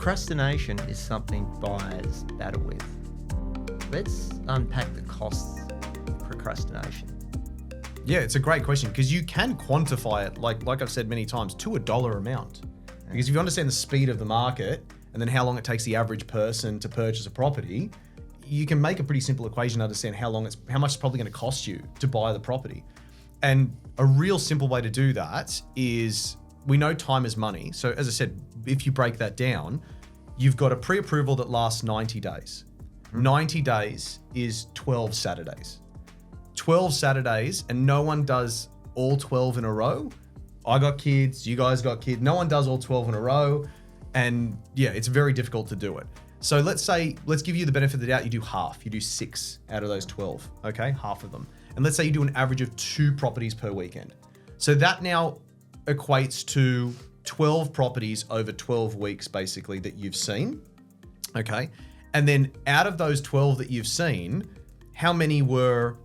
Procrastination is something buyers battle with. Let's unpack the costs of procrastination. Yeah, it's a great question because you can quantify it, like I've said many times, to a dollar amount. Because if you understand the speed of the market and then how long it takes the average person to purchase a property, you can make a pretty simple equation to understand how much it's probably going to cost you to buy the property. And a real simple way to do that is, we know time is money. So as I said, if you break that down, you've got a pre-approval that lasts 90 days. 90 days is 12 Saturdays. 12 Saturdays, and no one does all 12 in a row. I got kids, you guys got kids. No one does all 12 in a row. And yeah, it's very difficult to do it. So let's give you the benefit of the doubt, you do half. You do 6 out of those 12, okay? Half of them. And let's say you do an average of 2 properties per weekend. So that now equates to 12 properties over 12 weeks, basically, that you've seen, okay? And then out of those 12 that you've seen, how many were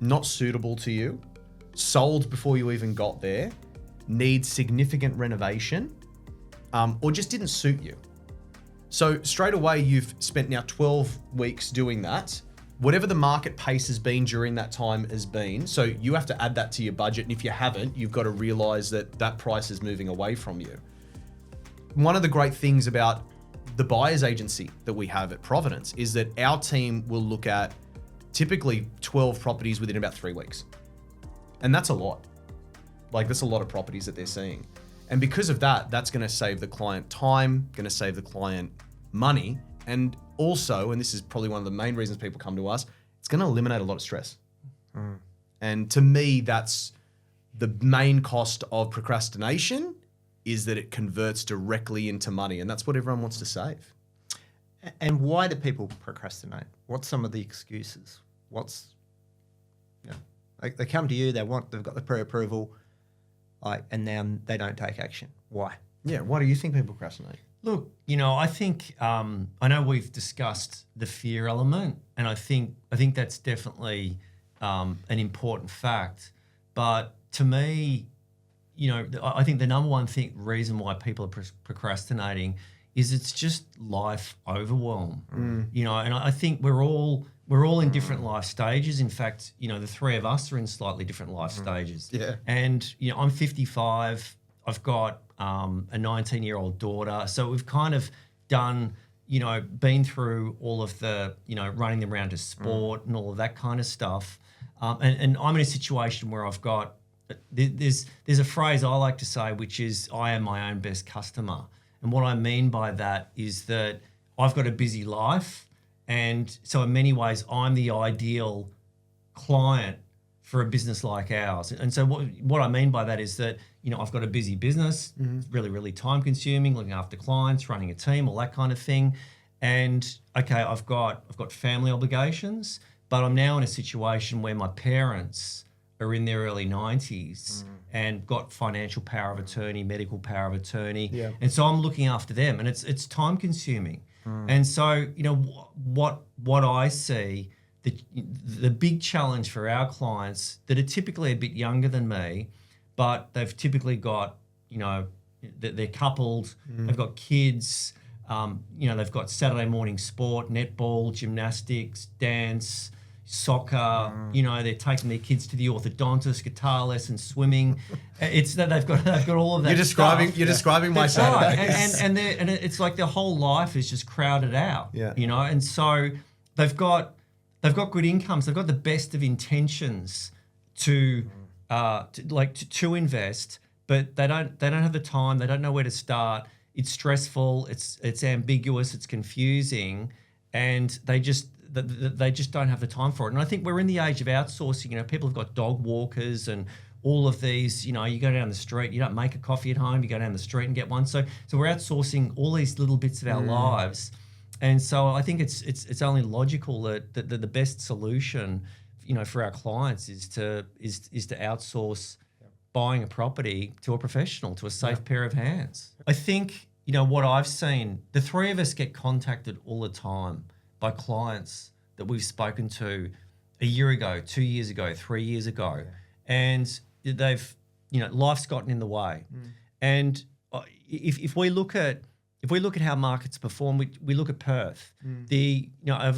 not suitable to you, sold before you even got there, need significant renovation, or just didn't suit you? So straight away, you've spent now 12 weeks doing that. Whatever the market pace has been during that time has been, so you have to add that to your budget. And if you haven't, you've got to realize that that price is moving away from you. One of the great things about the buyer's agency that we have at Providence is that our team will look at typically 12 properties within about 3 weeks. And that's a lot. That's a lot of properties that they're seeing. And because of that, that's going to save the client time, going to save the client money, and also, and this is probably one of the main reasons people come to us, it's going to eliminate a lot of stress. And to me, that's the main cost of procrastination, is that it converts directly into money. And that's what everyone wants to save. And why do people procrastinate? What's some of the excuses? They come to you, they've got the pre-approval, and then they don't take action. Why? Yeah, why do you think people procrastinate? Look, I think I know we've discussed the fear element, and I think that's definitely an important fact. But to me, I think the number one reason why people are procrastinating is it's just life overwhelm. And I think we're all in different life stages. In fact, the three of us are in slightly different life stages. Yeah. And I'm 55. I've got a 19-year-old daughter. So we've kind of done, been through all of the, running them around to sport and all of that kind of stuff. And I'm in a situation where I've got, there's a phrase I like to say, which is, I am my own best customer. And what I mean by that is that I've got a busy life. And so in many ways, I'm the ideal client for a business like ours. And so what I mean by that is that, I've got a busy business, it's really, really time consuming, looking after clients, running a team, all that kind of thing. And okay, I've got family obligations, but I'm now in a situation where my parents are in their early 90s and got financial power of attorney, medical power of attorney. Yeah. And so I'm looking after them, and it's time consuming. And so, what I see, the big challenge for our clients that are typically a bit younger than me, but they've typically got, they're coupled, they've got kids, they've got Saturday morning sport, netball, gymnastics, dance, soccer, they're taking their kids to the orthodontist, guitar lessons, swimming. It's that they've got all of that. You're describing my Saturdays. And it's like their whole life is just crowded out. Yeah. And so they've got good incomes, they've got the best of intentions to invest, but they don't have the time, they don't know where to start. It's stressful, it's ambiguous, it's confusing, and they just don't have the time for it. And I think we're in the age of outsourcing. People have got dog walkers and all of these, you go down the street, you don't make a coffee at home, you go down the street and get one. So we're outsourcing all these little bits of our lives. And so I think it's only logical that the best solution, for our clients is to outsource buying a property to a professional, to a safe pair of hands. I think, what I've seen, the three of us get contacted all the time by clients that we've spoken to a year ago, 2 years ago, 3 years ago. And they've, life's gotten in the way. And if we look at if we look at how markets perform, we look at Perth. Over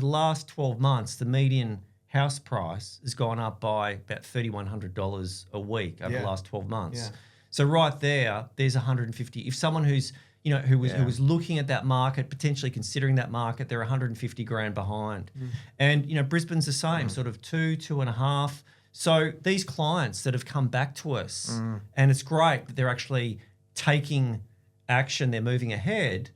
the last 12 months, the median house price has gone up by about $3,100 a week over the last 12 months. Yeah. So right there's 150. If someone who's who was looking at that market, potentially considering that market, they're 150 grand behind. And Brisbane's the same, sort of 2.5. So these clients that have come back to us, and it's great that they're actually taking action, they're moving ahead.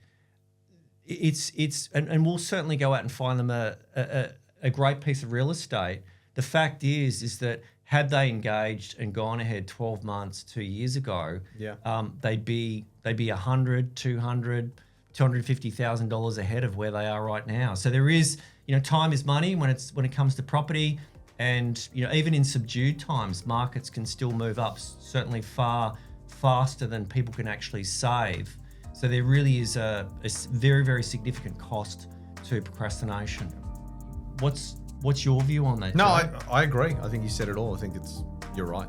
And we'll certainly go out and find them a great piece of real estate. The fact is that had they engaged and gone ahead 12 months, 2 years ago, they'd be $100,000, $200,000, $250,000 ahead of where they are right now. So there is, time is money when it comes to property, and even in subdued times, markets can still move up certainly far faster than people can actually save. So there really is a very, very significant cost to procrastination. What's your view on that? No, Joe? I agree. I think you said it all. I think you're right.